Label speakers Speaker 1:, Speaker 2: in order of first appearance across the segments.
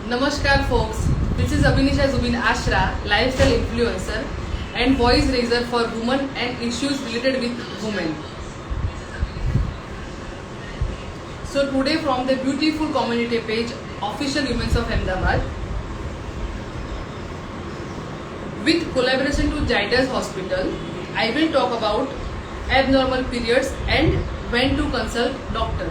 Speaker 1: Namaskar folks, this is Abhinisha Zubin Ashra, lifestyle influencer and voice raiser for women and issues related with women. So today from the beautiful community page, Official Humans of Ahmedabad, with collaboration to Zydus Hospital, I will talk about abnormal periods and when to consult doctor.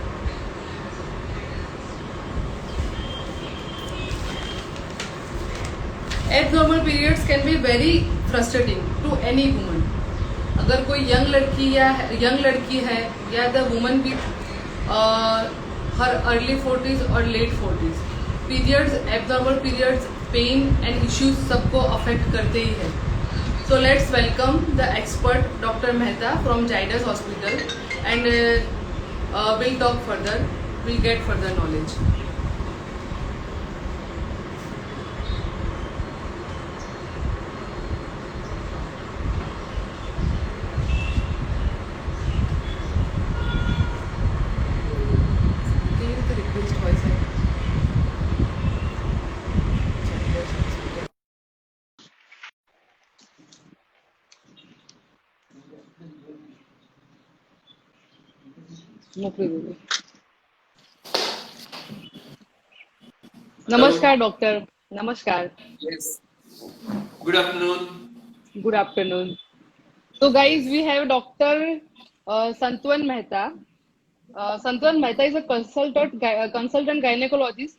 Speaker 1: Abnormal periods can be very frustrating to any woman. अगर कोई young लड़की है या the woman with her early 40s और late 40s, periods, abnormal periods, pain and issues सबको affect करते ही है. So let's welcome the expert doctor Mehta from Zydus hospital and will talk further, will get further knowledge. नमस्कार doctor. नमस्कार.
Speaker 2: Yes. Good afternoon.
Speaker 1: Good afternoon. So guys, we have Dr. Santwan Mehta. Santwan Mehta is a consultant gynecologist,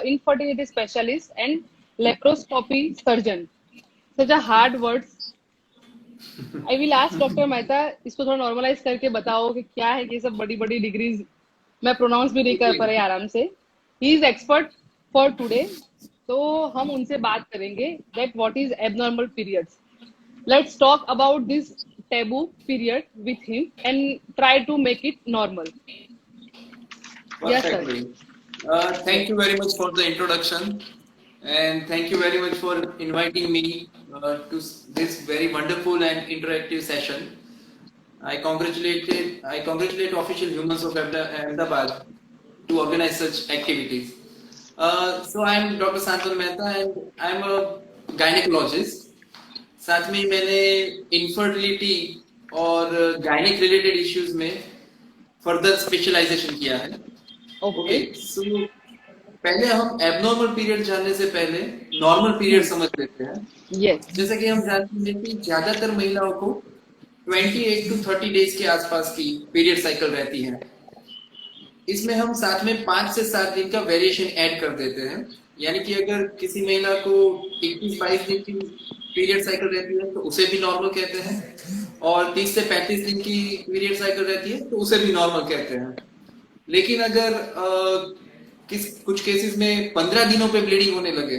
Speaker 1: infertility specialist and laparoscopy surgeon. Such a hard words. I will ask Dr. Mehta, इसको थोड़ा normalize करके बताओ कि क्या है ये सब बड़ी बड़ी डिग्रीज मैं प्रोनाउंस भी नहीं कर पा रही आराम से. He is expert for today. तो हम उनसे बात करेंगे that what is abnormal periods. Let's talk about this taboo period with him and try to make it normal. Yes, sir.
Speaker 2: Perfectly. Thank you very much for the introduction, and thank you very much for inviting me to this very wonderful and interactive session. I congratulate Official Humans of Ahmedabad to organize such activities. So I am Dr. Santwan Mehta and I am a gynecologist. साथ में मैंने infertility और gynaec related issues में further specialisation किया है. Okay, सो पहले हम abnormal period जानने से पहले नॉर्मल पीरियड समझ लेते हैं.
Speaker 1: Yes.
Speaker 2: जैसे कि हम जानते हैं कि ज्यादातर महिलाओं को 28 to 30 डेज के आसपास की पीरियड साइकिल रहती है. इसमें हम साथ में 5 से 7 दिन का वेरिएशन ऐड कर देते हैं. यानी कि अगर किसी महिला को 21-22 दिन की पीरियड साइकिल रहती है तो उसे भी नॉर्मल कहते हैं, और 30 से 35 दिन की पीरियड साइकिल रहती है तो उसे भी नॉर्मल कहते हैं. लेकिन अगर कुछ केसेस में 15 दिनों पे ब्लीडिंग होने लगे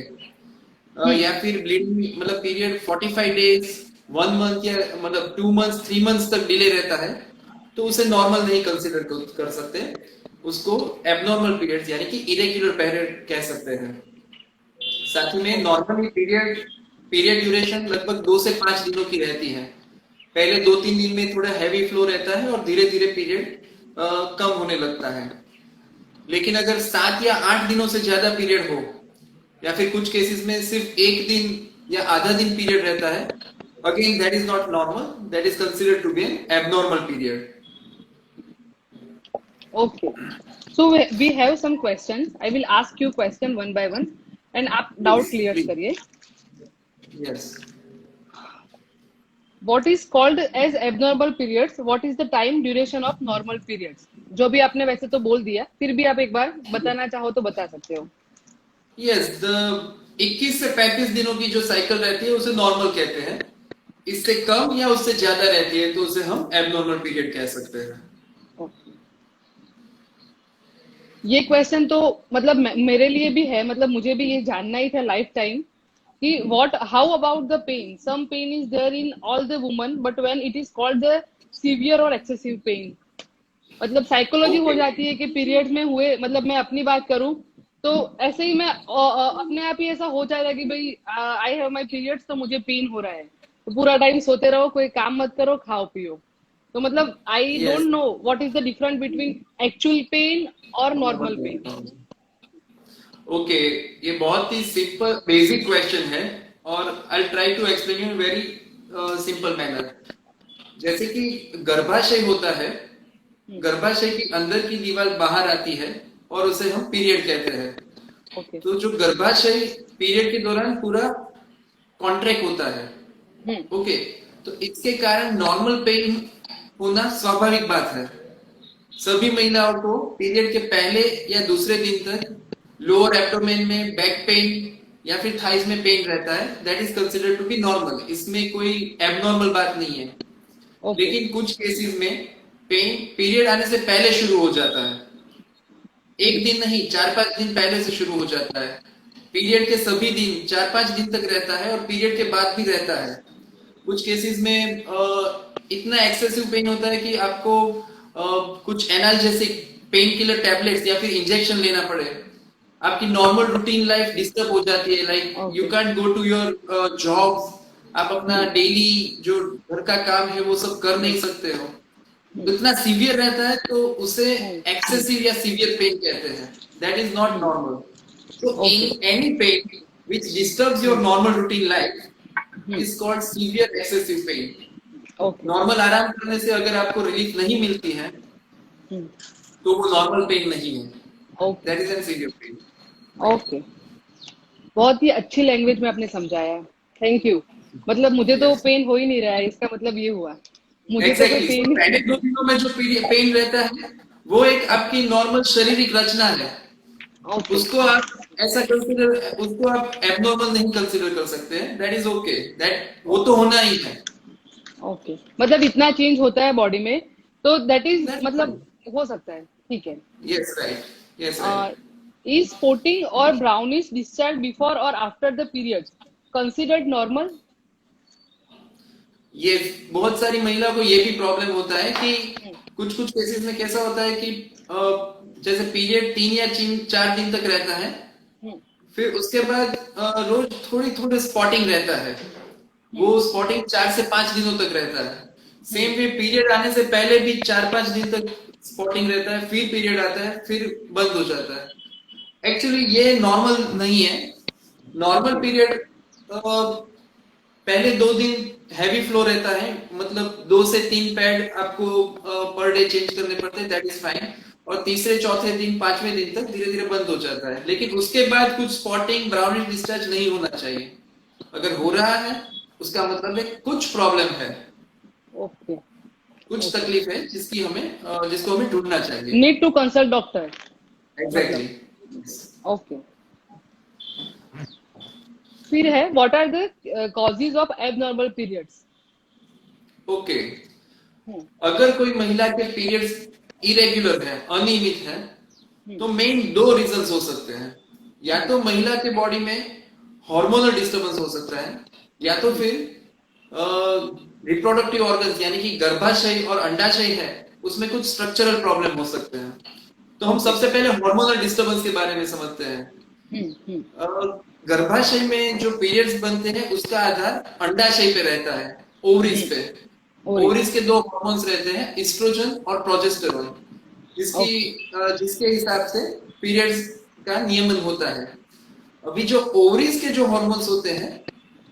Speaker 2: या फिर ब्लीडिंग मतलब पीरियड 45 डेज, 1 मंथ या मतलब 2 मंथ्स, 3 मंथ्स तक डिले रहता है तो उसे नॉर्मल नहीं कंसीडर कर सकते. उसको एबनॉर्मल पीरियड्स यानी कि इरेगुलर पीरियड कह सकते हैं. साथ में नॉर्मली पीरियड ड्यूरेशन लगभग 2 से 5 दिनों की रहती है. पहले 2-3 दिन में थोड़ा हैवी फ्लो रहता है और धीरे धीरे पीरियड कम होने लगता है. लेकिन अगर 7 या 8 दिनों से ज्यादा पीरियड हो या फिर कुछ केसेस में सिर्फ 1 दिन या आधा दिन पीरियड रहता है, again that is not normal, that is considered to be an abnormal period.
Speaker 1: Okay. So we have some questions. I will ask you question one by one and आप doubt clear करिए.
Speaker 2: Yes.
Speaker 1: What is called as abnormal periods? What is the time duration of normal periods? जो भी आपने वैसे तो बोल दिया, फिर भी आप एक बार बताना चाहो तो बता सकते हो.
Speaker 2: Yes, the 21 से 35 दिनों की जो साइकिल रहती है उसे नॉर्मल कहते हैं. इससे कम या उससे ज्यादा रहती है तो उसे हम एबनॉर्मल पीरियड कह सकते हैं.
Speaker 1: ये क्वेश्चन तो मतलब मेरे लिए भी है, मतलब मुझे भी ये जानना ही था लाइफ टाइम कि how about the pain. Some pain is there in all the woman but when it is called the severe और एक्सेसिव पेन, मतलब साइकोलॉजी हो जाती है कि पीरियड्स में हुए, मतलब मैं अपनी बात करूं तो ऐसे ही मैं अपने आप ही ऐसा हो जाएगा कि भाई आई हैव माय पीरियड्स तो मुझे पेन हो रहा है, तो पूरा टाइम सोते रहो, कोई काम मत करो, खाओ पियो. तो मतलब I
Speaker 2: yes.
Speaker 1: Don't know what is the difference between actual pain और नॉर्मल पेन।
Speaker 2: ओके, ये बहुत ही सिंपल बेसिक क्वेश्चन है और I try to explain in very simple manner. जैसे कि गर्भाशय होता है, गर्भाशय की अंदर की दीवार बाहर आती है और उसे हम पीरियड कहते हैं।
Speaker 1: ओके।
Speaker 2: तो जो गर्भाशय पीरियड के दौरान पूरा कॉन्ट्रैक्ट होता है,
Speaker 1: हम्म।
Speaker 2: ओके, तो इसके कारण नॉर्मल पेन होना स्वाभाविक बात है। सभी महिलाओं को पीरियड के पहले या दूसरे दिन तक लोअर एब्डोमेन में बैक पेन या फिर थाइस में पेन रहता है, that is considered to be normal. इसमें कोई एबनॉर्मल बात नहीं है।
Speaker 1: ओके।
Speaker 2: लेकिन कुछ केसेस में पेन पीरियड आने से पहले शुरू हो जाता है, एक दिन नहीं 4-5 दिन पहले से शुरू हो जाता है। पीरियड के सभी दिन 4-5 दिन तक रहता है और पीरियड के बाद भी रहता है। कुछ केसेस में इतना एक्सेसिव पेन होता है कि आपको कुछ एनाल्जेसिक पेन किलर टैबलेट्स या फिर इंजेक्शन लेना पड़े। आपकी नॉर्मल रूटीन लाइफ डिस्टर्ब हो जाती है, like you
Speaker 1: okay.
Speaker 2: Can't go to your job, आप अपना डेली जो घर का काम है वो सब कर नहीं सकते हो। तो इतना सीवियर रहता है तो उसे एक्सेसिव या सीवियर पेन कहते हैं, दैट इज नॉट नॉर्मल। तो
Speaker 1: okay.
Speaker 2: Any pain which disturbs your normal routine life is called severe excessive pain.
Speaker 1: Okay.
Speaker 2: Normal आराम करने से अगर आपको रिलीफ नहीं मिलती है तो वो नॉर्मल पेन नहीं है,
Speaker 1: okay.
Speaker 2: That is an severe pain.
Speaker 1: Okay. बहुत ही अच्छी लैंग्वेज में आपने समझाया, थैंक यू। मतलब मुझे तो
Speaker 2: यस,
Speaker 1: पेन हो ही नहीं रहा है, इसका मतलब ये हुआ मुझे तो कोई
Speaker 2: एग्जैक्टली। सो
Speaker 1: पेन।
Speaker 2: पहले 2 दिनों में जो पेन रहता है वो एक आपकी नॉर्मल शारीरिक रचना है।
Speaker 1: ओके।
Speaker 2: उसको आप ऐसा कंसिडर, उसको आप एबनॉर्मल नहीं कंसिडर कर सकते हैं, दैट इज ओके, दैट वो तो होना ही है।
Speaker 1: ओके, मतलब इतना चेंज होता है बॉडी में, तो दैट इज
Speaker 2: दैट्स
Speaker 1: मतलब
Speaker 2: फाइन।
Speaker 1: हो सकता है, ठीक है।
Speaker 2: Yes right, yes right.
Speaker 1: Is spotting और ब्राउनिश डिस्चार्ज बिफोर और after the periods considered normal?
Speaker 2: ये बहुत सारी महिला को ये भी प्रॉब्लम होता है कि कुछ कुछ केसेस में कैसा होता है कि जैसे पीरियड 3 या 4 दिन तक रहता है, फिर उसके बाद रोज थोड़ी थोड़ी स्पॉटिंग रहता है। वो स्पॉटिंग 4 से 5 दिनों तक रहता है। सेम वे पीरियड आने से पहले भी 4-5 दिन तक स्पॉटिंग रहता है, फिर पीरियड आता है, फिर बंद हो जाता है। एक्चुअली ये नॉर्मल नहीं है। नॉर्मल पीरियड पहले 2 दिन हैवी फ्लो रहता है, मतलब 2 से 3 पैड आपको पर डे चेंज करने पड़ते हैं, दैट इज फाइन। और तीसरे चौथे दिन 5वें दिन तक धीरे धीरे बंद हो जाता है। लेकिन उसके बाद कुछ स्पॉटिंग ब्राउनिश डिस्चार्ज नहीं होना चाहिए। अगर हो रहा है उसका मतलब है कुछ प्रॉब्लम है,
Speaker 1: ओके।
Speaker 2: कुछ
Speaker 1: ओके,
Speaker 2: तकलीफ है जिसको हमें ढूंढना चाहिए।
Speaker 1: नीड टू कंसल्ट डॉक्टर मतलब।
Speaker 2: एग्जैक्टली।
Speaker 1: ओके। फिर है what are the causes of abnormal periods?
Speaker 2: Okay, अगर कोई महिला के पीरियड्स इरेगुलर है, अनियमित है, तो मेन 2 रीजंस हो सकते हैं। या तो महिला के बॉडी में हार्मोनल डिस्टरबेंस हो सकता है, या तो फिर रिप्रोडक्टिव ऑर्गन्स यानी कि गर्भाशय और अंडाशय है उसमें कुछ स्ट्रक्चरल प्रॉब्लम हो सकते हैं। तो हम सबसे पहले हार्मोनल डिस्टरबेंस के बारे में समझते हैं। गर्भाशय में जो पीरियड्स बनते हैं उसका आधार अंडाशय पे रहता है, ओवरीज पे।
Speaker 1: ओवरीज।
Speaker 2: ओवरीज के 2 हार्मोन्स रहते हैं, इस्ट्रोजन और प्रोजेस्टेरोन,
Speaker 1: ओके।
Speaker 2: जिसके हिसाब से पीरियड्स का नियमन होता है। अभी जो ओवरीज के जो हार्मोन्स होते हैं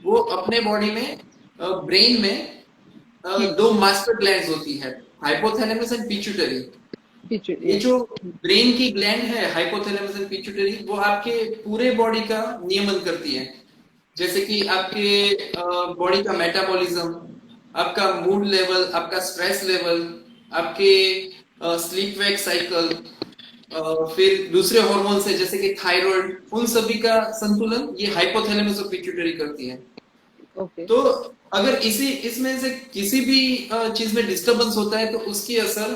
Speaker 2: वो अपने बॉडी में ब्रेन में 2 मास्टर ग्लैंड्स होती है, हाइपोथैलेमस एंड पिट्यूटरी। ये जो ब्रेन की ग्लैंड है हाइपोथैलेमस एंड पिट्यूटरी, वो आपके पूरे बॉडी का नियमन करती है। जैसे कि आपके बॉडी का मेटाबॉलिज्म, आपका मूड लेवल, आपका स्ट्रेस लेवल, आपके स्लीप वेक साइकिल, फिर दूसरे हार्मोन्स है जैसे कि थायराइड, उन सभी का संतुलन ये हाइपोथैलेमस और पिट्यूटरी करती है।
Speaker 1: ओके।
Speaker 2: तो अगर इसमें से किसी भी चीज में डिस्टरबेंस होता है तो उसकी असर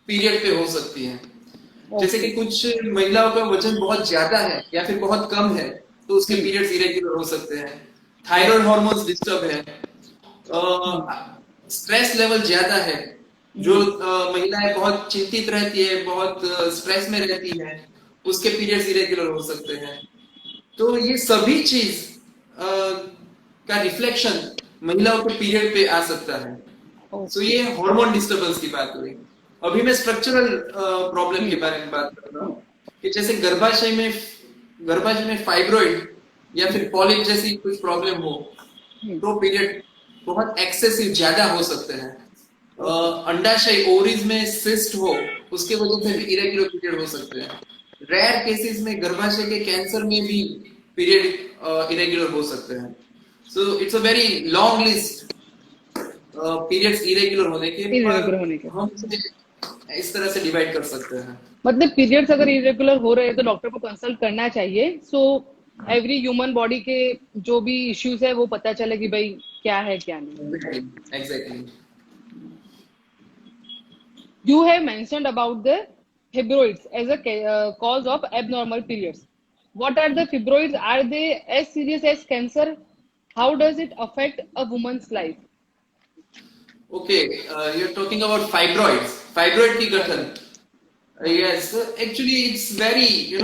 Speaker 2: पीरियड पे हो सकती है। जैसे कि कुछ महिलाओं का वजन बहुत ज्यादा है या फिर बहुत कम है तो उसके पीरियड्स इरेगुलर हो सकते हैं। थायराइड हार्मोन्स डिस्टर्ब है, स्ट्रेस लेवल ज्यादा है, जो महिलाएं बहुत चिंतित रहती है, बहुत स्ट्रेस में रहती है, उसके पीरियड्स इरेगुलर हो सकते हैं। तो ये सभी चीज का रिफ्लेक्शन महिलाओं के पीरियड पे आ सकता है। सो ये हार्मोन डिस्टर्बेंस की बात हुई। अभी मैं स्ट्रक्चरल प्रॉब्लम के बारे में बात कर रहा हूँ कि जैसे गर्भाशय में फाइब्रॉइड या फिर पॉलिप जैसी कुछ प्रॉब्लम हो तो पीरियड बहुत एक्सेसिव ज्यादा हो सकते हैं। अंडाशय ओवरीज में सिस्ट हो उसके वजह से भी इरेगुलर पीरियड हो सकते हैं। रेयर केसेस में गर्भाशय के कैंसर में भी पीरियड इरेगुलर हो सकते हैं। सो it's a very long list periods irregular होने के, पर
Speaker 1: इरेगुलर होने के,
Speaker 2: हम इसे इस तरह से डिवाइड कर सकते हैं।
Speaker 1: मतलब पीरियड्स अगर इरेगुलर हो रहे हैं तो डॉक्टर को कंसल्ट करना चाहिए, सो एवरी ह्यूमन बॉडी के जो भी इश्यूज है वो पता चले कि भाई क्या है क्या नहीं।
Speaker 2: Exactly.
Speaker 1: You have mentioned about the fibroids as a cause of abnormal periods. What are the fibroids? Are they as serious as cancer? How does it affect a woman's life?
Speaker 2: Okay, you are talking about fibroids, fibroid की गठन। Yes, actually it's very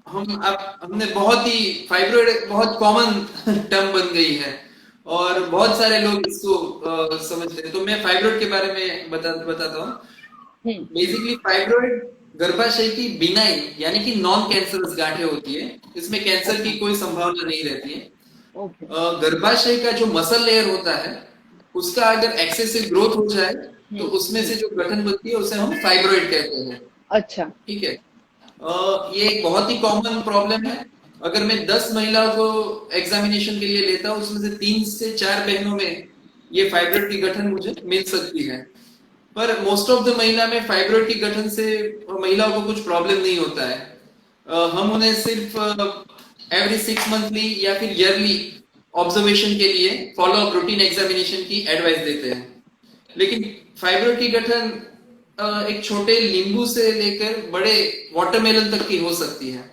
Speaker 2: हमने बहुत ही fibroid बहुत common term बन गई है और बहुत सारे लोग इसको समझते हैं। तो मैं फाइब्रॉइड के बारे में बताता हूँ। बेसिकली फाइब्रॉइड गर्भाशय की बिनाई यानी कि नॉन कैंसरस गांठें होती है। इसमें कैंसर की कोई संभावना नहीं रहती है। गर्भाशय का जो मसल लेयर होता है उसका अगर एक्सेसिव ग्रोथ हो जाए तो उसमें से जो गठन बनती है उसे हम फाइब्रॉइड कहते हैं।
Speaker 1: अच्छा,
Speaker 2: ठीक है। ये एक बहुत ही कॉमन प्रॉब्लम है। अगर मैं 10 महिलाओं को एग्जामिनेशन के लिए लेता हूँ उसमें से 3 से 4 बहनों में ये फाइब्रॉइड की गठन मुझे मिल सकती है। पर मोस्ट ऑफ द महिला में फाइब्रॉइड की गठन से महिलाओं को कुछ प्रॉब्लम नहीं होता है। हम उन्हें सिर्फ एवरी 6 मंथली या फिर ईयरली ऑब्जर्वेशन के लिए फॉलो अप रूटीन एग्जामिनेशन की एडवाइस देते हैं। लेकिन फाइब्रॉइड की गठन एक छोटे नींबू से लेकर बड़े वाटरमेलन तक की हो सकती है।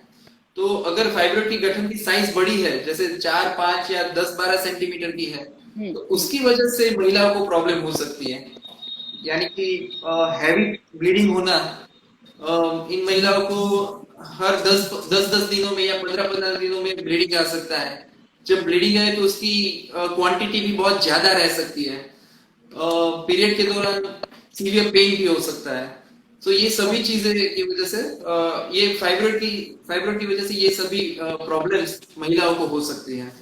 Speaker 2: तो अगर फाइब्रॉइड की गठन की साइज बड़ी है जैसे 4, 5 या 10-12 सेंटीमीटर की है तो उसकी वजह से महिलाओं को प्रॉब्लम हो सकती है। यानी कि हैवी ब्लीडिंग होना, इन महिलाओं को हर 10 दिनों में या 15 दिनों में ब्लीडिंग आ सकता है। जब ब्लीडिंग है तो उसकी क्वांटिटी भी बहुत ज्यादा रह सकती है। पीरियड के दौरान सीवियर पेन भी हो सकता है। तो ये सभी चीजें की वजह से ये फाइब्रॉइड की वजह से ये सभी प्रॉब्लम्स महिलाओं को हो सकती हैं।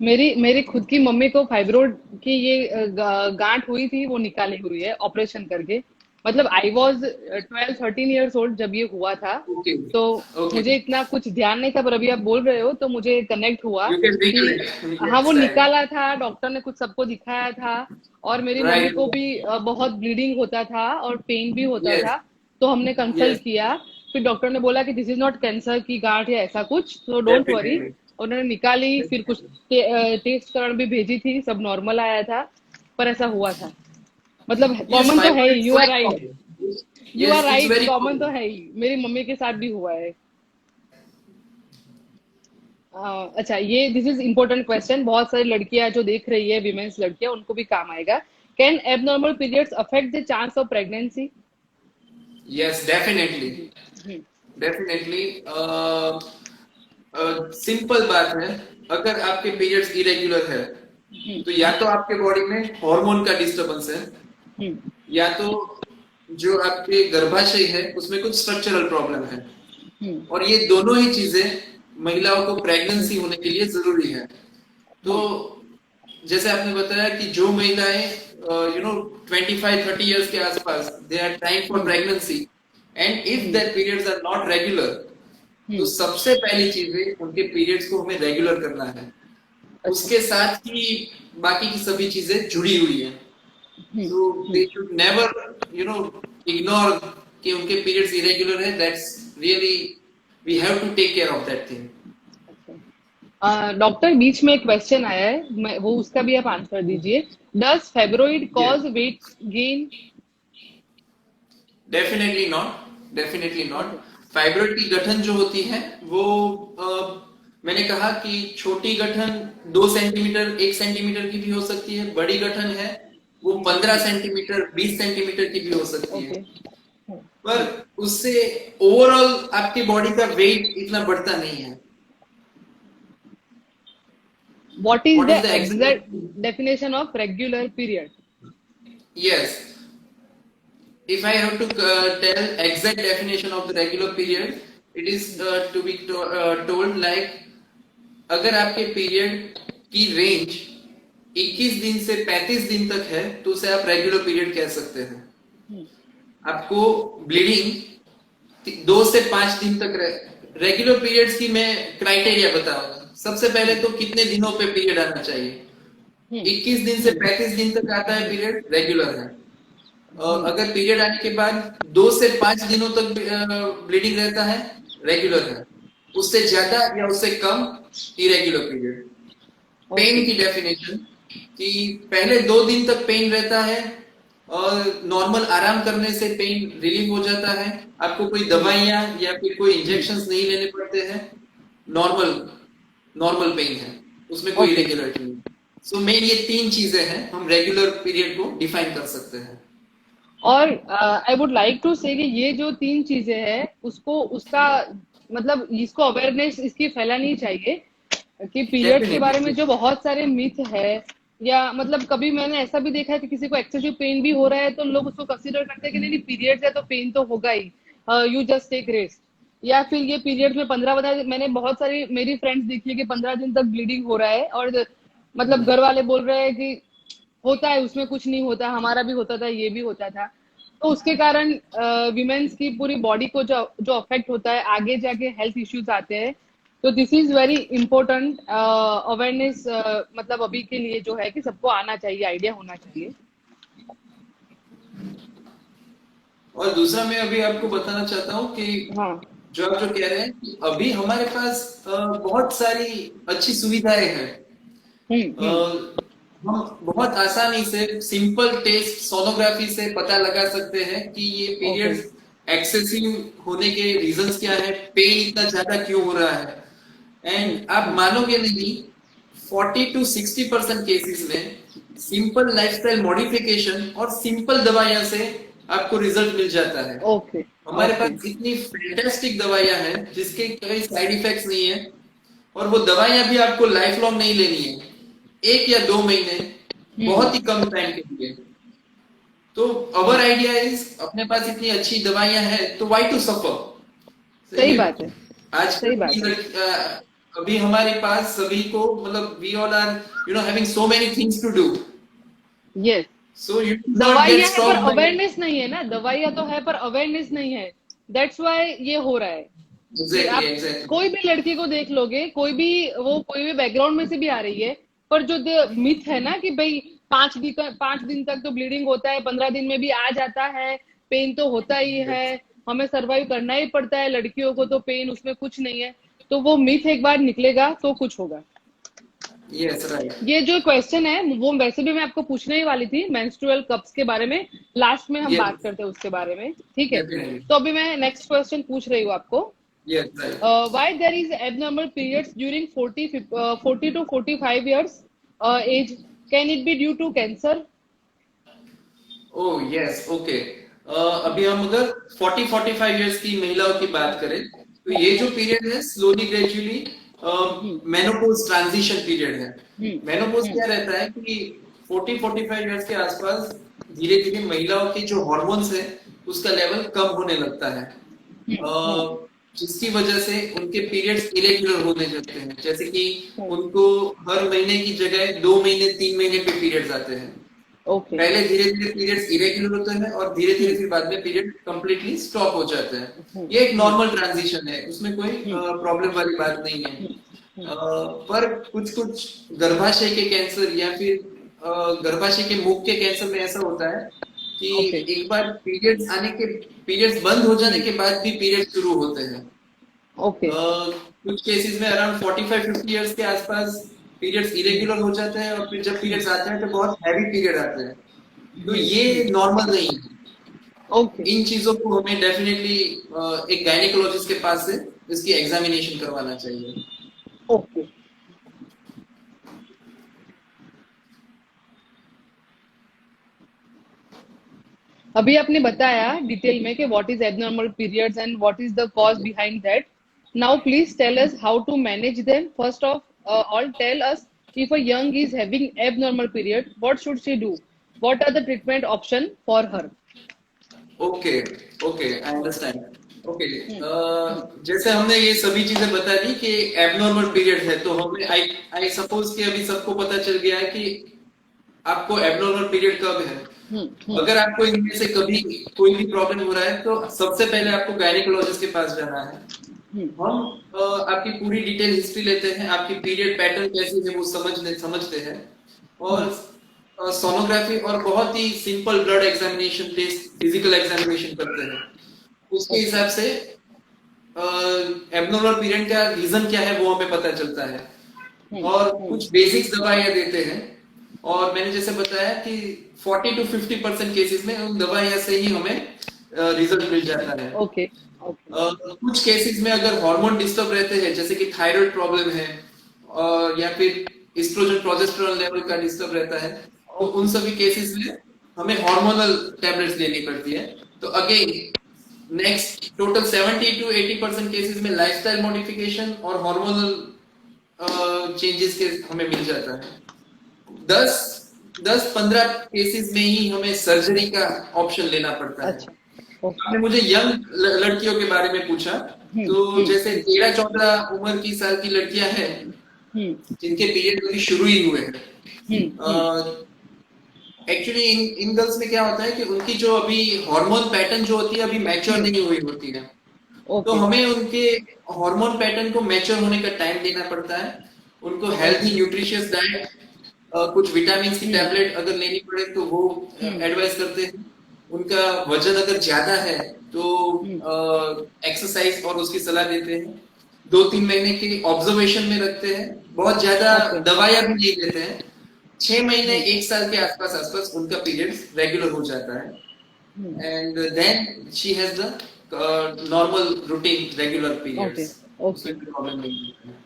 Speaker 1: मेरी खुद की मम्मी को फाइब्रोइड की ये गांठ हुई थी, वो निकाली हुई है ऑपरेशन करके। मतलब आई वॉज 12-13 years old जब ये हुआ था।
Speaker 2: ओके
Speaker 1: तो
Speaker 2: ओके,
Speaker 1: मुझे इतना कुछ ध्यान नहीं था, पर अभी आप बोल रहे हो तो मुझे कनेक्ट हुआ
Speaker 2: यू कैन
Speaker 1: कि
Speaker 2: रिकलेक्ट।
Speaker 1: हाँ, वो
Speaker 2: यस,
Speaker 1: निकाला था, डॉक्टर ने कुछ सबको दिखाया था। और मेरी मम्मी
Speaker 2: राइट,
Speaker 1: को भी बहुत ब्लीडिंग होता था और पेन भी होता
Speaker 2: यस
Speaker 1: था। तो हमने कंसल्ट
Speaker 2: यस,
Speaker 1: किया, फिर डॉक्टर ने बोला कि दिस इज नॉट कैंसर की गांठ या ऐसा कुछ, तो डोंट वरी।
Speaker 2: डेफिनेटली।
Speaker 1: उन्होंने निकाली, फिर कुछ टेस्ट कराने भी भेजी थी, सब नॉर्मल आया था, पर ऐसा हुआ था। मतलब
Speaker 2: Yes,
Speaker 1: कॉमन तो है ही,
Speaker 2: fibroid is
Speaker 1: you are
Speaker 2: quite
Speaker 1: right.
Speaker 2: common.
Speaker 1: You are
Speaker 2: Yes, it's
Speaker 1: right,
Speaker 2: very
Speaker 1: common तो
Speaker 2: common.
Speaker 1: है ही, मेरी मम्मी के साथ भी हुआ है। अच्छा, ये दिस इज इम्पोर्टेंट क्वेश्चन, बहुत सारी लड़कियां जो देख रही है, विमेन्स लड़कियां, उनको भी काम आएगा। Can abnormal periods affect the chance of pregnancy?
Speaker 2: Yes, definitely, definitely. Simple बात है, अगर आपके पीरियड्स इरेगुलर है तो या तो आपके बॉडी में हार्मोन का डिस्टरबेंस है या तो जो आपके गर्भाशय है उसमें कुछ स्ट्रक्चरल प्रॉब्लम है। और ये दोनों ही चीजें महिलाओं को प्रेगनेंसी होने के लिए जरूरी है। तो जैसे आपने बताया कि जो महिलाएं 25-30 इयर्स के आसपास they are trying for pregnancy and if their periods are not regular, तो सबसे पहली चीज है उनके पीरियड्स को हमें रेगुलर करना है। उसके साथ ही बाकी की सभी चीजें जुड़ी हुई है। तो दे शुड नेवर इग्नोर कि उनके पीरियड्स इरेगुलर है। That's really we have to take care of that thing.
Speaker 1: Doctor, बीच में एक क्वेश्चन आया है, वो उसका भी आप आंसर दीजिए। Does fibroid cause weight gain?
Speaker 2: Definitely not, definitely not. Fibroid की गठन जो होती है वो मैंने कहा कि छोटी गठन 2 सेंटीमीटर 1 सेंटीमीटर की भी हो सकती है। बड़ी गठन है वो 15 सेंटीमीटर 20 सेंटीमीटर की भी हो सकती है। पर उससे ओवरऑल आपकी बॉडी का वेट इतना बढ़ता नहीं है।
Speaker 1: What is
Speaker 2: What
Speaker 1: the
Speaker 2: is the
Speaker 1: exact
Speaker 2: exact
Speaker 1: definition of regular period?
Speaker 2: Yes, if I have to tell exact definition of the regular period, it is to be told like अगर आपके period की range 21 दिन से 35 दिन तक है तो उसे आप रेगुलर पीरियड कह सकते हैं। आपको ब्लीडिंग 2 से 5 दिन तक रेगुलर पीरियड्स की मैं क्राइटेरिया बताऊंगा। सबसे पहले तो कितने दिनों पे पीरियड आना चाहिए। 21 दिन से 35 दिन तक आता है पीरियड, रेगुलर है। और अगर पीरियड आने के बाद 2 से 5 दिनों तक ब्लीडिंग रहता है, रेगुलर है। उससे ज्यादा या उससे कम, इरेगुलर पीरियड। पेन की डेफिनेशन कि पहले 2 दिन तक पेन रहता है और नॉर्मल आराम करने से पेन रिलीव हो जाता है। आपको कोई दवाइयां या फिर कोई इंजेक्शंस नहीं लेने पड़ते हैं। नॉर्मल नॉर्मल पेन है, उसमें कोई इरेगुलरिटी नहीं। सो मेन ये 3 चीजें हैं, हम रेगुलर पीरियड को डिफाइन कर सकते हैं।
Speaker 1: और आई वुड लाइक टू से कि ये जो 3 चीजें हैं उसको उसका मतलब इसको अवेयरनेस इसकी फैलानी चाहिए कि पीरियड्स के बारे में जो बहुत सारे मिथ है, या मतलब कभी मैंने ऐसा भी देखा है कि किसी को एक्सेसिव पेन भी हो रहा है तो लोग उसको कंसीडर करते हैं कि नहीं पीरियड्स है तो पेन तो होगा ही, यू जस्ट टेक रेस्ट। या फिर ये पीरियड्स में 15 मैंने बहुत सारी मेरी फ्रेंड्स देखी है कि 15 दिन तक ब्लीडिंग हो रहा है और मतलब घर वाले बोल रहे हैं कि होता है उसमें कुछ नहीं होता, हमारा भी होता था, ये भी होता था। तो उसके कारण विमेन्स की पूरी बॉडी को जो जो अफेक्ट होता है, आगे जाके हेल्थ इश्यूज आते हैं। तो this is very important awareness, मतलब अभी के लिए जो है कि सबको आना चाहिए, आइडिया होना चाहिए।
Speaker 2: और दूसरा मैं अभी आपको बताना चाहता हूँ कि
Speaker 1: हाँ।
Speaker 2: जो आप जो कह रहे हैं कि अभी हमारे पास बहुत सारी अच्छी सुविधाएं हैं। हम बहुत आसानी से सिंपल टेस्ट सोनोग्राफी से पता लगा सकते हैं कि ये पीरियड्स एक्सेसिव होने के रीजंस क्या है, पेन इतना ज्यादा क्यों हो रहा है। एंड आप मानोगे नहीं, 40 to 60% केसेस में सिंपल लाइफस्टाइल मॉडिफिकेशन और सिंपल दवाइयां से आपको रिजल्ट मिल जाता है। हमारे पास इतनी फैंटास्टिक दवाइयां हैं जिसके कोई साइड इफेक्ट्स नहीं है, और वो दवाइयां भी आपको लाइफ लॉन्ग नहीं लेनी है, 1 या 2 महीने, बहुत ही कम टाइम के लिए। तो अवर आइडिया इज अपने पास इतनी अच्छी दवाइयां हैं तो व्हाई टू सफर।
Speaker 1: सही बात है।
Speaker 2: आजकल अभी हमारे पास सभी को मतलब we all are having so many things to do.
Speaker 1: Yes,
Speaker 2: so you
Speaker 1: दवाइयां है पर अवेयरनेस नहीं है ना, दवाइयां तो है पर अवेयरनेस नहीं है, दैट्स व्हाई ये हो रहा है।
Speaker 2: Exactly.
Speaker 1: कोई भी लड़की को देख लोगे, कोई भी बैकग्राउंड में से भी आ रही है, पर जो मिथ है ना कि भाई 5 दिन तक तो ब्लीडिंग होता है, 15 दिन में भी आ जाता है, पेन तो होता ही है, हमें सरवाइव करना ही पड़ता है, लड़कियों को तो पेन उसमें कुछ नहीं है। तो वो मिथ एक बार निकलेगा तो कुछ होगा।
Speaker 2: Yes, right.
Speaker 1: ये जो क्वेश्चन है वो वैसे भी मैं आपको पूछने ही वाली थी मेंस्ट्रुअल कप्स के बारे में, लास्ट में हम
Speaker 2: Yes.
Speaker 1: बात करते हैं उसके बारे में, ठीक है।
Speaker 2: Definitely.
Speaker 1: तो अभी मैं नेक्स्ट क्वेश्चन पूछ रही हूँ आपको।
Speaker 2: Yes, right.
Speaker 1: Why there is abnormal periods during 40 to 45 years age? Can it be due to cancer?
Speaker 2: Oh yes, okay. अभी हम अगर 40-45 इयर्स की महिलाओं की बात करें तो ये जो पीरियड है slowly gradually menopause transition period है। मेनोपॉज क्या रहता है कि 40-45 इयर्स के आसपास धीरे धीरे महिलाओं के जो हॉर्मोन्स है उसका लेवल कम होने लगता है, जिसकी वजह से उनके पीरियड्स इरेगुलर होने लगते हैं। जैसे कि उनको हर महीने की जगह 2 महीने 3 महीने पे पीरियड्स आते हैं। पहले धीरे धीरे पीरियड्स इरेगुलर होते हैं और धीरे धीरे फिर बाद में पीरियड कंप्लीटली स्टॉप हो जाते हैं। ये एक नॉर्मल ट्रांजिशन है, उसमें कोई प्रॉब्लम वाली बात नहीं है। पर कुछ कुछ गर्भाशय के कैंसर या फिर गर्भाशय के मुख के कैंसर में ऐसा होता है कि एक बार पीरियड्स बंद हो जाने के बाद भी पीरियड शुरू होते हैं। कुछ केसेस में अराउंड 45-50 इयर्स के आसपास पीरियड्स इरेगुलर हो जाते हैं, और फिर जब पीरियड्स आते हैं तो बहुत हैवी पीरियड आते हैं। तो ये नॉर्मल नहीं है। इन चीजों को हमें डेफिनेटली एक गायनेकोलॉजिस्ट के पास से इसकी एग्जामिनेशन करवाना चाहिए।
Speaker 1: अभी आपने बताया डिटेल में कि what is abnormal periods and what is the cause behind that. Now please tell us how to manage them. First of all, tell us if a young is having abnormal period, what should she do? what are the treatment option for her?
Speaker 2: Okay okay, I understand. Okay,
Speaker 1: hmm
Speaker 2: जैसे हमने ये सभी चीजें बता दी कि abnormal period है, तो हमें आई आई सपोज कि अभी सबको पता चल गया है कि आपको एबनॉर्मल पीरियड कब है।
Speaker 1: हम्म।
Speaker 2: अगर आपको इनमें से कभी कोई भी प्रॉब्लम हो रहा है तो सबसे पहले आपको गायनिकोलॉजिस्ट के पास जाना है।
Speaker 1: हम्म
Speaker 2: हम आपकी पूरी डिटेल हिस्ट्री लेते हैं, आपकी पीरियड पैटर्न कैसी है वो समझते हैं, और सोनोग्राफी और बहुत ही simple blood examination test, physical examination करते हैं। उसके
Speaker 1: ओके।
Speaker 2: हिसाब से एबनॉर्मल पीरियड का रीजन क्या है वो हमें पता चलता है, और
Speaker 1: हम्म।
Speaker 2: कुछ बेसिक्स दवाइयां देते हैं। और मैंने जैसे बताया कि 40 to 50% केसेस में उन दवाइयां से ही हमें रिजल्ट मिल जाता है।
Speaker 1: Okay okay.
Speaker 2: कुछ केसेस में अगर हार्मोन डिस्टर्ब रहते हैं, जैसे कि थायराइड प्रॉब्लम है, और या फिर एस्ट्रोजन प्रोजेस्टेरोन लेवल का डिस्टर्ब रहता है, तो
Speaker 1: ओके।
Speaker 2: उन सभी केसेस में हमें हार्मोनल टैबलेट्स लेनी पड़ती है। तो again next total 70 to 80% cases में लाइफस्टाइल मॉडिफिकेशन और हार्मोनल चेंजेस के हमें मिल जाता है। 10-15 केसेस में ही हमें सर्जरी का ऑप्शन लेना पड़ता है।
Speaker 1: अच्छा। ओके।
Speaker 2: आपने मुझे यंग लड़कियों के बारे में पूछा, तो जैसे 13-14 उम्र की साल की लड़कियां हैं
Speaker 1: हम्म
Speaker 2: जिनके पीरियड अभी शुरू ही हुए हैं।
Speaker 1: हम्म।
Speaker 2: एक्चुअली इन गर्ल्स में क्या होता है कि उनकी जो अभी हार्मोन पैटर्न जो होती है अभी मैच्योर नहीं हुई होती है, तो
Speaker 1: ओके।
Speaker 2: हमें उनके हार्मोन पैटर्न को मैच्योर होने का टाइम देना पड़ता है। उनको हेल्थी
Speaker 1: ओके।
Speaker 2: न्यूट्रिशियस डाइट, कुछ विटामिन की
Speaker 1: हम्म
Speaker 2: टैबलेट अगर लेनी पड़े तो वो
Speaker 1: हम्म
Speaker 2: एडवाइस करते हैं। उनका वजन अगर ज्यादा है तो
Speaker 1: हम्म।
Speaker 2: एक्सरसाइज और उसकी सलाह देते हैं। 2-3 महीने के ऑब्जर्वेशन में रखते हैं, बहुत ज्यादा
Speaker 1: ओके।
Speaker 2: दवाइयां भी नहीं देते हैं। 6 महीने
Speaker 1: हम्म
Speaker 2: 1 साल के आसपास आसपास उनका पीरियड्स रेगुलर हो जाता है,
Speaker 1: हम्म।
Speaker 2: and then she has the normal routine regular
Speaker 1: okay
Speaker 2: periods,
Speaker 1: okay.
Speaker 2: उसमें कोई प्रॉब्लम नहीं है।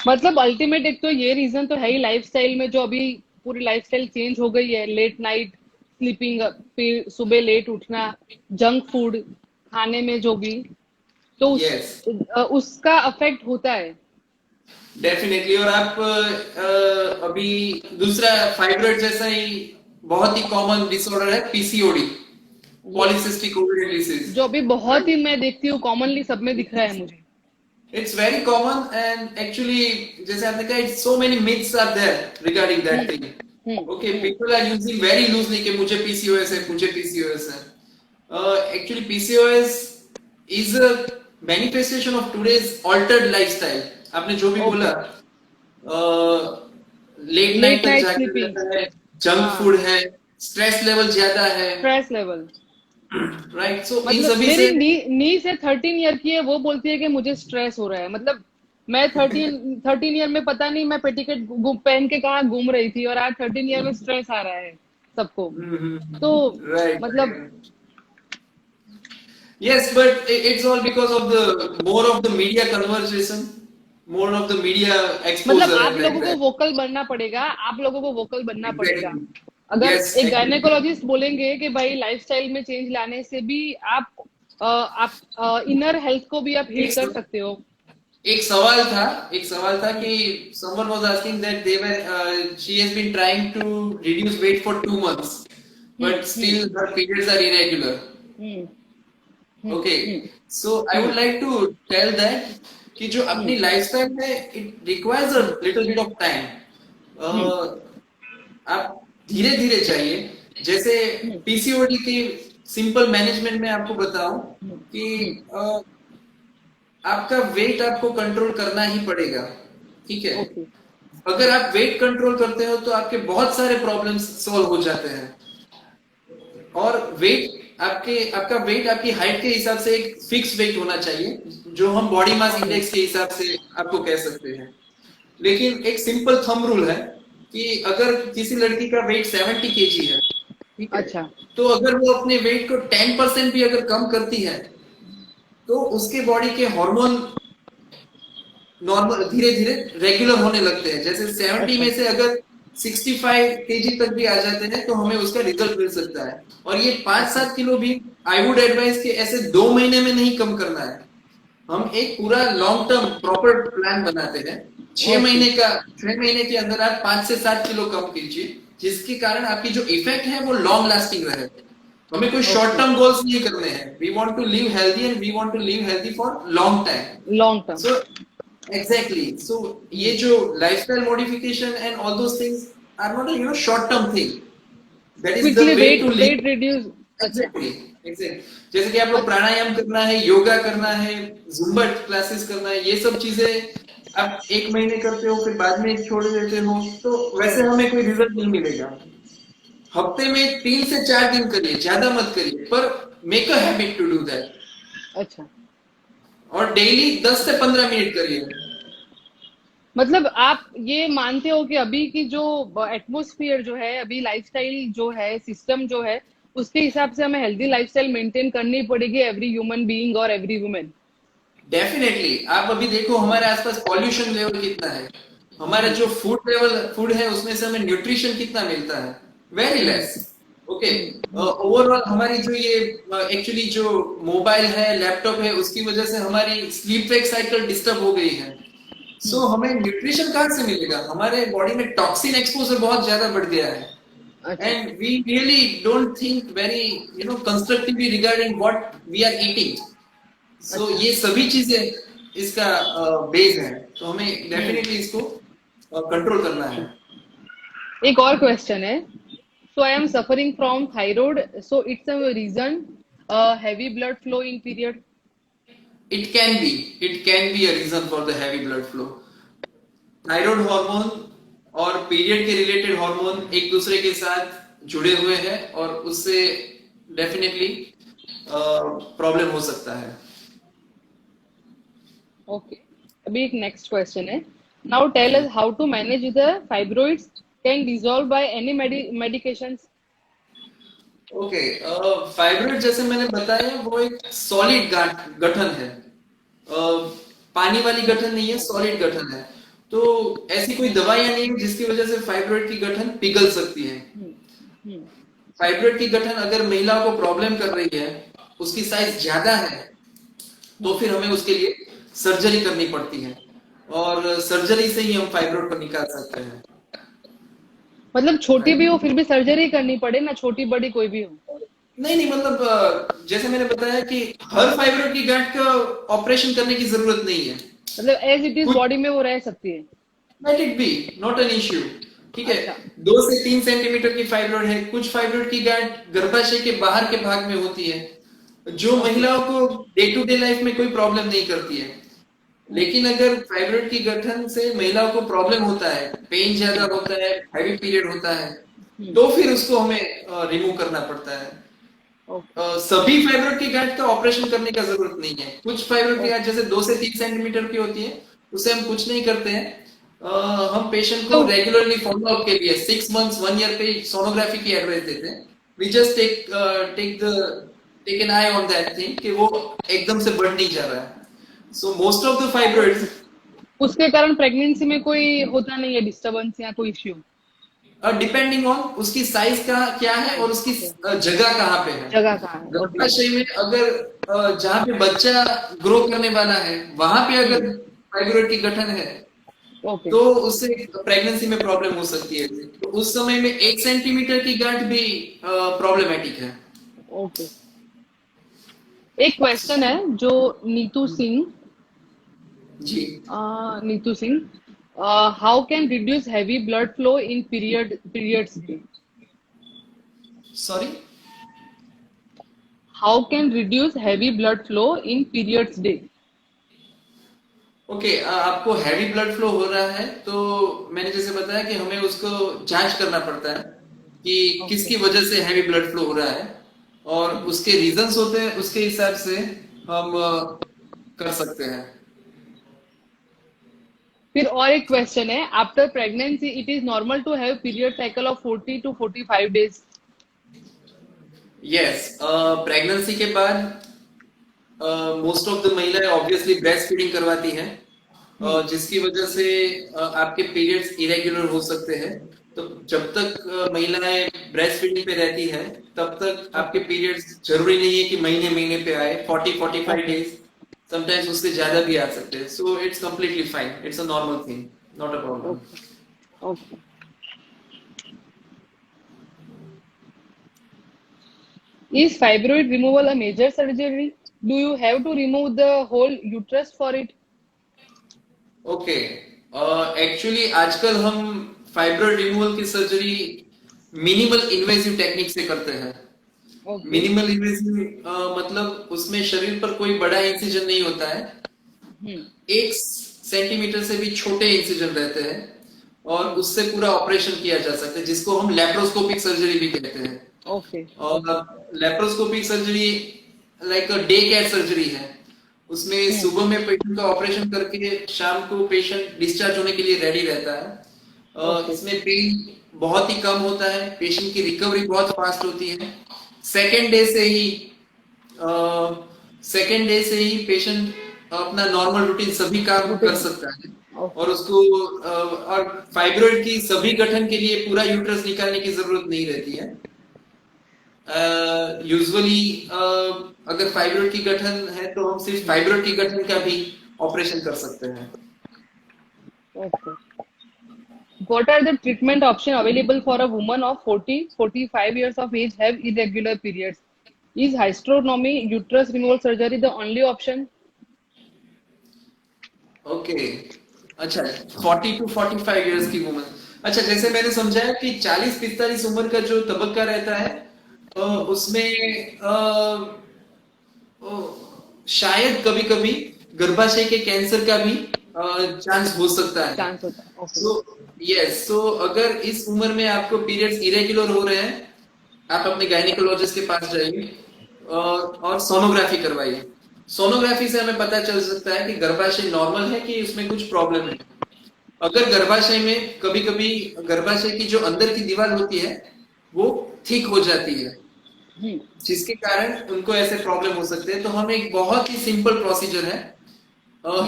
Speaker 1: मतलब अल्टीमेट एक तो ये रीजन तो है ही लाइफस्टाइल में, जो अभी पूरी लाइफस्टाइल चेंज हो गई है, लेट नाइट स्लीपिंग, फिर सुबह लेट उठना, जंक फूड खाने में जो भी, तो
Speaker 2: यस,
Speaker 1: उसका अफेक्ट होता है।
Speaker 2: डेफिनेटली। और आप अभी दूसरा फाइब्रॉइड जैसा ही बहुत ही कॉमन डिसऑर्डर है PCOD,
Speaker 1: yes,
Speaker 2: polycystic ovarian disease,
Speaker 1: जो अभी बहुत ही
Speaker 2: राइट?
Speaker 1: मैं देखती हूँ कॉमनली सब में दिख रहा है मुझे।
Speaker 2: It's very common and actually जैसे आपने कहा, it's so many myths are there regarding that thing. Okay, people are using very loosely कि मुझे पीसीओएस है, मुझे पीसीओएस है। Actually, PCOS is a manifestation of today's altered lifestyle. आपने जो भी बोला,
Speaker 1: ओके।
Speaker 2: लेट नाइट
Speaker 1: लेट
Speaker 2: तक
Speaker 1: नाइट
Speaker 2: जागते
Speaker 1: स्लीपिंग।
Speaker 2: रहता है, जंक
Speaker 1: हाँ।
Speaker 2: फूड है, स्ट्रेस लेवल ज्यादा है,
Speaker 1: स्ट्रेस लेवल।
Speaker 2: राइट? सो इन
Speaker 1: मतलब
Speaker 2: सभी
Speaker 1: मेरी
Speaker 2: से
Speaker 1: नी से 13 ईयर की है, वो बोलती है कि मुझे स्ट्रेस हो रहा है। मतलब मैं 13 ईयर में पता नहीं मैं पेटीकोट पहन के कहाँ घूम रही थी, और आज 13 ईयर में स्ट्रेस आ रहा है सबको। तो
Speaker 2: राइट,
Speaker 1: मतलब
Speaker 2: yes, but it's all because of the more of the media conversation, more of the media
Speaker 1: मतलब
Speaker 2: exposure
Speaker 1: आप
Speaker 2: and like
Speaker 1: लोगों को
Speaker 2: that.
Speaker 1: वोकल बनना पड़ेगा, आप लोगों को वोकल बनना पड़ेगा।
Speaker 2: Exactly.
Speaker 1: अगर
Speaker 2: Yes,
Speaker 1: एक
Speaker 2: exactly.
Speaker 1: गायनेकोलॉजिस्ट बोलेंगे कि भाई लाइफस्टाइल में चेंज लाने से भी आप इनर हेल्थ को भी आप हील
Speaker 2: एक
Speaker 1: कर सकते हो।
Speaker 2: एक सवाल था कि someone was asking that she has been trying to reduce weight for 2 months, but
Speaker 1: hmm
Speaker 2: still her periods are irregular.
Speaker 1: Hmm
Speaker 2: Okay, so I
Speaker 1: hmm
Speaker 2: would like to tell that कि जो
Speaker 1: हम्म
Speaker 2: अपनी लाइफस्टाइल में it requires a little bit of time.
Speaker 1: हम्म
Speaker 2: आप धीरे धीरे चाहिए। जैसे
Speaker 1: हम्म
Speaker 2: PCOD की सिंपल मैनेजमेंट में आपको बताऊं कि
Speaker 1: हम्म।
Speaker 2: आपका वेट आपको कंट्रोल करना ही पड़ेगा, ठीक है?
Speaker 1: ओके
Speaker 2: अगर आप वेट कंट्रोल करते हो तो आपके बहुत सारे प्रॉब्लम्स सॉल्व हो जाते हैं। और आपका वेट आपकी हाइट के हिसाब से एक फिक्स वेट होना चाहिए, जो हम बॉडी मास
Speaker 1: ओके।
Speaker 2: इंडेक्स के हिसाब से आपको कह सकते हैं। लेकिन एक सिंपल थंब रूल है कि अगर किसी लड़की का वेट 70 kg है, ठीक है,
Speaker 1: अच्छा।
Speaker 2: तो अगर वो अपने वेट को 10% भी अगर कम करती है तो उसके बॉडी के हार्मोन नॉर्मल धीरे धीरे रेगुलर होने लगते हैं। जैसे 70
Speaker 1: अच्छा।
Speaker 2: में से अगर 65 kg तक भी आ जाते हैं तो हमें उसका रिजल्ट मिल सकता है। और ये पांच
Speaker 1: ओके
Speaker 2: सात किलो भी आई वुड एडवाइस कि ऐसे 2 महीने में नहीं कम करना है। हम एक पूरा लॉन्ग टर्म प्रॉपर प्लान बनाते हैं। छह
Speaker 1: ओके
Speaker 2: महीने का 6 महीने के अंदर आप 5 से 7 किलो कम कीजिए, जिसके कारण आपकी जो इफेक्ट है वो लॉन्ग लास्टिंग रहे। तो हमें कोई शॉर्ट
Speaker 1: ओके,
Speaker 2: टर्म गोल्स नहीं करने हैं। We want to live healthy and we want to live healthy for long time.
Speaker 1: Long term.
Speaker 2: So exactly, so ये जो lifestyle modification and all those things are not a short term thing, that is the
Speaker 1: quickly
Speaker 2: way to live.
Speaker 1: Weight reduce. अच्छा।
Speaker 2: Exactly, exactly. जैसे कि आप लोग प्राणायाम करना है, योगा करना है, जुम्बा क्लासेस करना है, ये सब चीजें आप एक महीने करते हो फिर बाद में छोड़ देते हो, तो वैसे हमें कोई रिजल्ट नहीं मिलेगा। हफ्ते में 3 से 4 दिन करिए, ज्यादा मत करिए, पर make a habit to do that.
Speaker 1: अच्छा,
Speaker 2: और डेली 10 से 15 मिनट करिए।
Speaker 1: मतलब आप ये मानते हो कि अभी की जो एटमॉस्फेयर जो है, अभी लाइफस्टाइल जो है, सिस्टम जो है, उसके हिसाब से हमें हेल्दी लाइफस्टाइल मेंटेन करनी पड़ेगी एवरी ह्यूमन बीइंग और एवरी वुमेन।
Speaker 2: डेफिनेटली। आप अभी देखो हमारे आसपास पॉल्यूशन लेवल कितना है, हमारा
Speaker 1: हम्म,
Speaker 2: जो फूड है उसमें से हमें न्यूट्रिशन कितना मिलता है, वेरी
Speaker 1: हम्म,
Speaker 2: लेस। ओके।
Speaker 1: हम्म।
Speaker 2: ओवरऑल हमारी जो ये एक्चुअली जो मोबाइल है, लैपटॉप है, उसकी वजह से हमारी स्लीप वेक साइकिल डिस्टर्ब हो गई है। सो हमें न्यूट्रिशन कहाँ से मिलेगा? हमारे बॉडी में टॉक्सिन एक्सपोजर बहुत ज्यादा बढ़ गया है,
Speaker 1: अच्छा,
Speaker 2: and we really don't think very constructively regarding what we are eating. So
Speaker 1: अच्छा।
Speaker 2: ये सभी चीजें इसका बेस है, तो हमें
Speaker 1: हम्म।
Speaker 2: डेफिनेटली इसको कंट्रोल करना है।
Speaker 1: एक और क्वेश्चन है। So I am suffering from thyroid, so it's a reason heavy blood flow in period.
Speaker 2: It can be a reason for the heavy blood flow. Thyroid hormone और पीरियड के related hormone एक दूसरे के साथ जुड़े हुए हैं, और उससे डेफिनेटली प्रॉब्लम हो सकता है।
Speaker 1: ओके, अभी एक नेक्स्ट क्वेश्चन है। नाउ टेल
Speaker 2: जी।
Speaker 1: Us how to manage the fibroids, can dissolve by any medications.
Speaker 2: Okay. Fibroid जैसे मैंने बताया वो एक सॉलिड गठन है। पानी वाली गठन नहीं है, सॉलिड गठन है। तो ऐसी कोई दवाइयां नहीं है जिसकी वजह से फाइब्रोइड की गठन पिघल सकती है।
Speaker 1: हम्म, हम्म,
Speaker 2: फाइब्रोइड की गठन अगर महिलाओं को प्रॉब्लम कर रही है, उसकी साइज ज्यादा है, तो
Speaker 1: हम्म।
Speaker 2: फिर हमें उसके लिए सर्जरी करनी पड़ती है, और सर्जरी से ही हम फाइब्रोइड को निकाल सकते हैं।
Speaker 1: मतलब छोटी भी
Speaker 2: राइट।
Speaker 1: हो फिर भी सर्जरी करनी पड़े ना, छोटी बड़ी कोई भी हो।
Speaker 2: नहीं नहीं, मतलब जैसे मैंने बताया कि हर फाइब्रोइड की गांठ का ऑपरेशन करने की जरूरत नहीं है।
Speaker 1: मतलब एज इट इज
Speaker 2: कुछ
Speaker 1: बॉडी में वो रह सकती है।
Speaker 2: Let it be, not an issue. ठीक है।
Speaker 1: अच्छा।
Speaker 2: 2 से 3 सेंटीमीटर की फाइब्रोइड है, कुछ फाइब्रोइड की गांठ गर्भाशय के बाहर के भाग में होती है, जो
Speaker 1: ओके।
Speaker 2: महिलाओं को डे टू डे लाइफ में कोई प्रॉब्लम नहीं करती है।
Speaker 1: हम्म,
Speaker 2: लेकिन अगर फाइब्रोइड की गठन से महिलाओं को प्रॉब्लम होता है, पेन ज्यादा
Speaker 1: हम्म,
Speaker 2: होता है, हैवी पीरियड होता है,
Speaker 1: हम्म।
Speaker 2: तो फिर उसको हमें रिमूव करना पड़ता है।
Speaker 1: ओके,
Speaker 2: सभी फाइब्रोइड की गांठ का ऑपरेशन करने का जरूरत नहीं है। कुछ फाइब्रोइड की गांठ
Speaker 1: ओके।
Speaker 2: जैसे 2 से 3 सेंटीमीटर की होती है, उससे हम कुछ नहीं करते हैं। हम पेशेंट को
Speaker 1: तो
Speaker 2: रेगुलरली फॉलोअप के लिए 6 मंथ्स 1 ईयर पे सोनोग्राफी की एडवाइस देते हैं। We just take an eye on that thing कि वो एकदम से बढ़ नहीं जा रहा है। So most of the fibroids,
Speaker 1: उसके कारण प्रेगनेंसी में कोई होता नहीं है डिस्टरबेंस या कोई इश्यू।
Speaker 2: डिपेंडिंग ऑन उसकी साइज का क्या है और
Speaker 1: साइज,
Speaker 2: उसकी
Speaker 1: ओके।
Speaker 2: जगह कहाँ पे है।
Speaker 1: जगह कहाँ है, ओके।
Speaker 2: गर्भाशय में अगर जहाँ पे बच्चा ग्रो करने वाला है वहां पे अगर
Speaker 1: हम्म,
Speaker 2: फाइब्रोइड की गठन है,
Speaker 1: ओके,
Speaker 2: तो उससे प्रेगनेंसी में प्रॉब्लम हो सकती है। तो उस समय में 1 सेंटीमीटर की गांठ भी प्रॉब्लमेटिक है।
Speaker 1: ओके। एक क्वेश्चन है जो Neetu Singh,
Speaker 2: ji.
Speaker 1: Neetu Singh, how can reduce heavy blood flow in periods day.
Speaker 2: Sorry.
Speaker 1: How can reduce heavy blood flow in periods day.
Speaker 2: Okay. आपको हैवी ब्लड फ्लो हो रहा है, तो मैंने जैसे बताया कि हमें उसको जांच करना पड़ता है कि
Speaker 1: ओके।
Speaker 2: किसकी वजह से हैवी ब्लड फ्लो हो रहा है, और उसके रीजंस होते हैं, उसके हिसाब से हम कर सकते हैं।
Speaker 1: फिर और एक क्वेश्चन है, after pregnancy it is normal to have period cycle of 40 to 45 days.
Speaker 2: Yes. Pregnancy के बाद मोस्ट ऑफ द महिलाएं ऑब्वियसली ब्रेस्ट फीडिंग करवाती हैं,
Speaker 1: हम्म,
Speaker 2: जिसकी वजह से आपके पीरियड्स इरेगुलर हो सकते हैं। तो जब तक महिलाएं ब्रेस्ट फीडिंग पे रहती है, तब तक आपके
Speaker 1: ओके,
Speaker 2: पीरियड्स जरूरी नहीं है कि महीने महीने पे आए, 40-45
Speaker 1: ओके,
Speaker 2: डेज, समटाइम्स उससे ज्यादा भी आ सकते हैं। So it's completely fine, it's a normal thing, not a problem.
Speaker 1: Okay, okay. Is fibroid removal a major surgery? Do you have to remove the whole uterus for it?
Speaker 2: Okay, actually आजकल हम fibroid removal की surgery minimal invasive technique से करते हैं।
Speaker 1: Okay.
Speaker 2: Minimal invasive मतलब उसमें शरीर पर कोई बड़ा इंसिजन नहीं होता है,
Speaker 1: Hmm.
Speaker 2: 1 सेंटीमीटर से भी छोटे इंसिजन रहते हैं और उससे पूरा ऑपरेशन किया जा सकता है, जिसको हम लेप्रोस्कोपिक सर्जरी भी कहते हैं।
Speaker 1: Okay.
Speaker 2: और laparoscopic surgery like day care surgery है, उसमें
Speaker 1: Hmm.
Speaker 2: सुबह में पेशेंट का ऑपरेशन करके शाम को पेशेंट डिस्चार्ज होने के लिए रेडी रहता है।
Speaker 1: Okay.
Speaker 2: इसमें पेन बहुत ही कम होता है, पेशेंट की रिकवरी बहुत फास्ट होती है। सेकेंड डे से ही पेशेंट अपना नॉर्मल रूटीन सभी काम कर
Speaker 1: Routine.
Speaker 2: सकता है।
Speaker 1: Okay.
Speaker 2: और उसको और फाइब्रॉइड की सभी गठन के लिए पूरा यूट्रस निकालने की जरूरत नहीं रहती है। यूजुअली अगर फाइब्रॉइड की गठन है तो हम सिर्फ फाइब्रॉइड की गठन का भी ऑपरेशन कर सकते हैं।
Speaker 1: Okay. What are the treatment options available for a woman of 40-45 years of age have irregular periods? Is hysterectomy, uterus removal surgery the only option?
Speaker 2: Okay, अच्छा, 40 टू 45 इयर्स की वुमन। अच्छा, जैसे मैंने समझाया कि 40-45 उम्र का जो तबक्का रहता है, उसमें शायद कभी कभी गर्भाशय के कैंसर का भी चांस हो सकता है।
Speaker 1: Chance होता है. Okay.
Speaker 2: तो यस, तो अगर इस उम्र में आपको पीरियड्स इरेगुलर हो रहे हैं, आप अपने गायनिकोलॉजिस्ट के पास जाइए और सोनोग्राफी करवाइए। सोनोग्राफी से हमें पता चल सकता है कि गर्भाशय नॉर्मल है कि उसमें कुछ प्रॉब्लम है। अगर गर्भाशय में कभी कभी गर्भाशय की जो अंदर की दीवार होती है वो थिक हो जाती है,
Speaker 1: Hmm.
Speaker 2: जिसके कारण उनको ऐसे प्रॉब्लम हो सकते हैं, तो हम एक बहुत ही सिंपल प्रोसीजर है,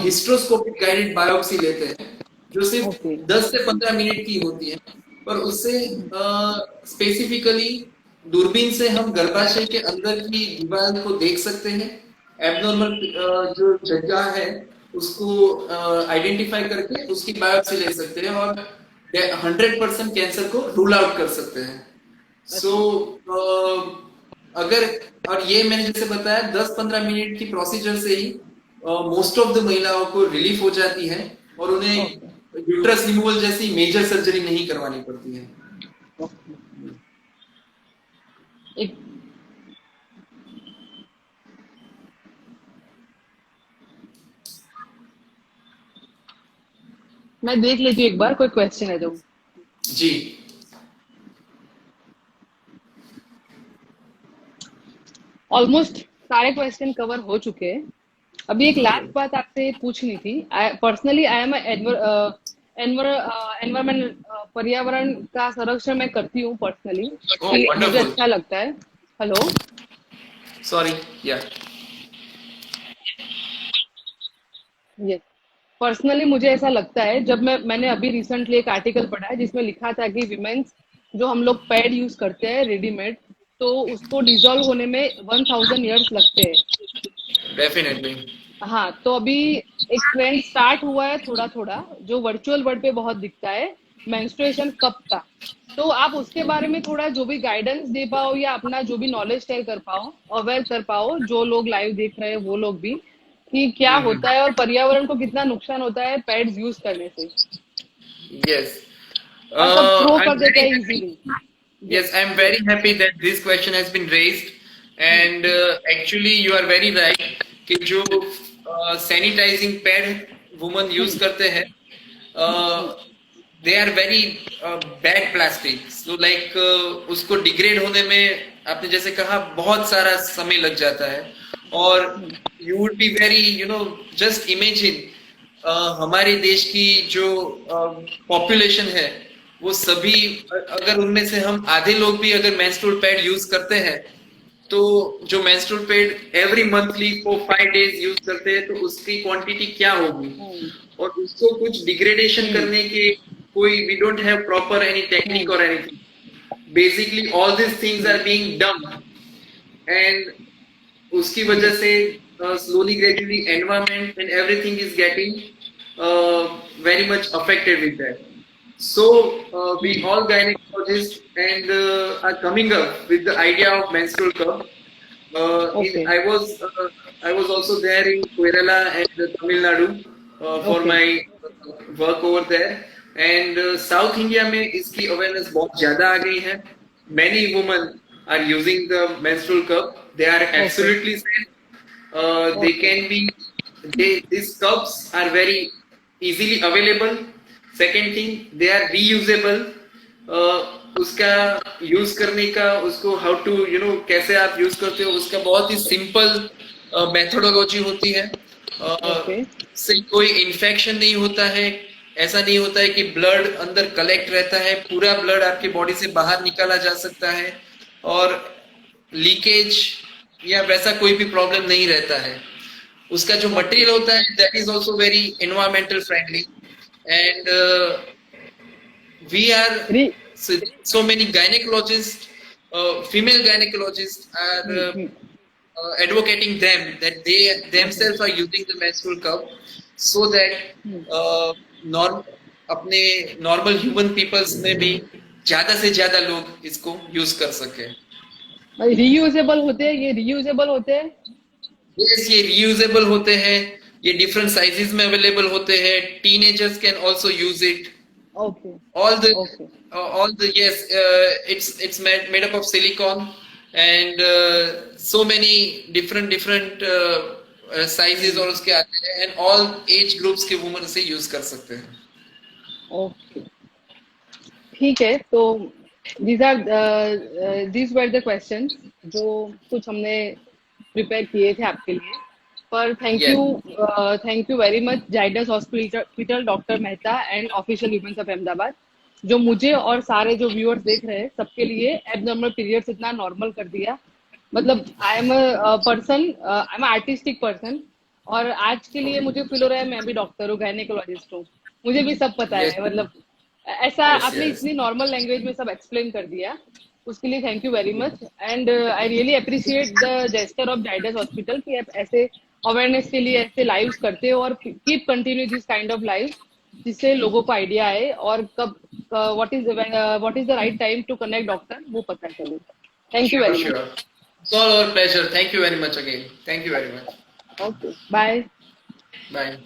Speaker 2: हिस्ट्रोस्कोपिक गाइडेड बायोप्सी लेते हैं, जो सिर्फ
Speaker 1: Okay.
Speaker 2: 10 से 15 मिनट की होती है। पर उससे स्पेसिफिकली दूरबीन से हम गर्भाशय के अंदर की दीवार को देख सकते हैं, एबनॉर्मल जो जगह है उसको आइडेंटिफाई करके उसकी बायोप्सी ले सकते हैं और 100% कैंसर को रूल आउट कर सकते हैं। सो अगर, और ये मैंने जैसे बताया 10-15 मिनट की प्रोसीजर से ही मोस्ट ऑफ द महिलाओं को रिलीफ हो जाती है और उन्हें
Speaker 1: Okay.
Speaker 2: यूट्रस रिमूवल जैसी मेजर सर्जरी नहीं करवानी पड़ती है।
Speaker 1: Okay. एक मैं देख लेती हूँ एक बार कोई क्वेश्चन है तो।
Speaker 2: जी,
Speaker 1: ऑलमोस्ट सारे क्वेश्चन कवर हो चुके हैं। अभी एक लास्ट बात आपसे पूछनी थी। पर्सनली आई एम एनवायरमेंट, पर्यावरण का संरक्षण मैं करती हूँ पर्सनली,
Speaker 2: ओह
Speaker 1: कि मुझे
Speaker 2: वंडरफुल,
Speaker 1: अच्छा लगता है। हेलो,
Speaker 2: सॉरी, या
Speaker 1: यस, पर्सनली मुझे ऐसा लगता है। जब मैंने अभी रिसेंटली एक आर्टिकल पढ़ा है जिसमें लिखा था कि विमेन्स जो हम लोग पैड यूज करते हैं रेडीमेड, तो उसको डिजोल्व होने में 1000 ईयर्स लगते हैं।
Speaker 2: डेफिनेटली।
Speaker 1: हाँ, तो अभी एक ट्रेंड स्टार्ट हुआ है थोड़ा थोड़ा, जो वर्चुअल वर्ल्ड पे बहुत दिखता है, मेंस्ट्रुएशन कप का। तो आप उसके बारे में थोड़ा जो भी गाइडेंस दे पाओ या अपना जो भी नॉलेज शेयर कर पाओ, अवेयर कर पाओ जो लोग लाइव देख रहे हैं वो लोग भी, कि क्या होता है और पर्यावरण को कितना नुकसान होता है पैड्स यूज करने से,
Speaker 2: यस,
Speaker 1: और सब थ्रो
Speaker 2: आई एम
Speaker 1: कर देते
Speaker 2: वेरी
Speaker 1: हैं
Speaker 2: happy.
Speaker 1: Easily.
Speaker 2: Yes,
Speaker 1: yes,
Speaker 2: I am very happy that this question has been raised, and actually you are very right कि जो सैनिटाइजिंग पैड वुमन यूज करते हैं, they are very bad plastic, so like उसको degrade होने में आपने जैसे कहा बहुत सारा समय लग जाता है। और you would be very just imagine हमारे देश की जो पॉपुलेशन है वो सभी, अगर उनमें से हम आधे लोग भी अगर मेंस्ट्रुअल पैड यूज करते हैं, तो जो menstrual pad every monthly for 5 days use करते हैं तो उसकी क्वांटिटी क्या होगी। और उसको कुछ डिग्रेडेशन करने के कोई, we don't have proper any technique और anything, basically all this things are being dumped, and उसकी वजह से slowly gradually environment and everything is getting very much affected with that. So we all gynecologists and are coming up with the idea of menstrual cup,
Speaker 1: Okay.
Speaker 2: I was also there in Kerala and Tamil Nadu for
Speaker 1: Okay.
Speaker 2: my work over there. And South India में इसकी awareness बहुत ज़्यादा आ गई है. Many women are using the menstrual cup. They are
Speaker 1: Okay.
Speaker 2: absolutely safe. They
Speaker 1: Okay.
Speaker 2: can be. These cups are very easily available. Second thing, they are reusable. उसका use करने का उसको हाउ टू कैसे आप यूज करते हो उसका बहुत ही सिंपल मेथोडोलॉजी होती है.
Speaker 1: Okay.
Speaker 2: से कोई इन्फेक्शन नहीं होता है. ऐसा नहीं होता है कि ब्लड अंदर कलेक्ट रहता है. पूरा ब्लड आपके बॉडी से बाहर निकाला जा सकता है और लीकेज या वैसा कोई भी प्रॉब्लम नहीं रहता है. उसका जो
Speaker 1: Okay.
Speaker 2: मटेरियल होता है that is also very environmental friendly. And we are
Speaker 1: Re-
Speaker 2: so many gynecologists, female gynecologists are
Speaker 1: Hmm, hmm.
Speaker 2: advocating them that they
Speaker 1: Okay.
Speaker 2: themselves are using the menstrual cup so that
Speaker 1: Hmm.
Speaker 2: Norm अपने normal human peoples में भी ज्यादा से ज्यादा लोग इसको use कर सके.
Speaker 1: रियूजेबल होते हैं, ये रियूजेबल होते हैं.
Speaker 2: यस, ये रियूजेबल होते हैं. ये डिफरेंट साइजेस में अवेलेबल होते हैं. Teenagers can also use it.
Speaker 1: Okay.
Speaker 2: all the
Speaker 1: Okay.
Speaker 2: all the yes, it's made up of silicon and so many different sizes
Speaker 1: Hmm.
Speaker 2: और उसके आते हैं and all age groups के women से use कर सकते हैं.
Speaker 1: Okay. ठीक है. तो these were the questions जो कुछ हमने प्रिपेयर किए थे आपके लिए. पर
Speaker 2: Yes,
Speaker 1: thank you very much Zydus hospital, doctor Mehta and official humans of Ahmedabad, जो मुझे और सारे जो व्यूअर्स देख रहे हैं सबके लिए एबनॉर्मल पीरियड्स इतना नॉर्मल कर दिया. मतलब आई एम आर्टिस्टिक पर्सन, और आज के लिए मुझे फील हो रहा है मैं भी डॉक्टर हूँ, गायनेकोलॉजिस्ट हूँ. मुझे भी सब पता
Speaker 2: yes,
Speaker 1: है. मतलब ऐसा
Speaker 2: yes,
Speaker 1: आपने
Speaker 2: yes.
Speaker 1: इतनी नॉर्मल लैंग्वेज में सब एक्सप्लेन कर दिया, उसके लिए thank you very much. And I really appreciate the gesture of Zydus hospital कि आप ऐसे अवेयरनेस के लिए ऐसे लाइव्स करते हो और keep continue this kind of live, जिससे लोगों को आइडिया आए और कब what is the right time to connect doctor वो पता चले. Thank you
Speaker 2: Sure,
Speaker 1: very much.
Speaker 2: sure. It's all our pleasure. Thank you very much again. Thank you very much.
Speaker 1: Okay, bye.
Speaker 2: Bye.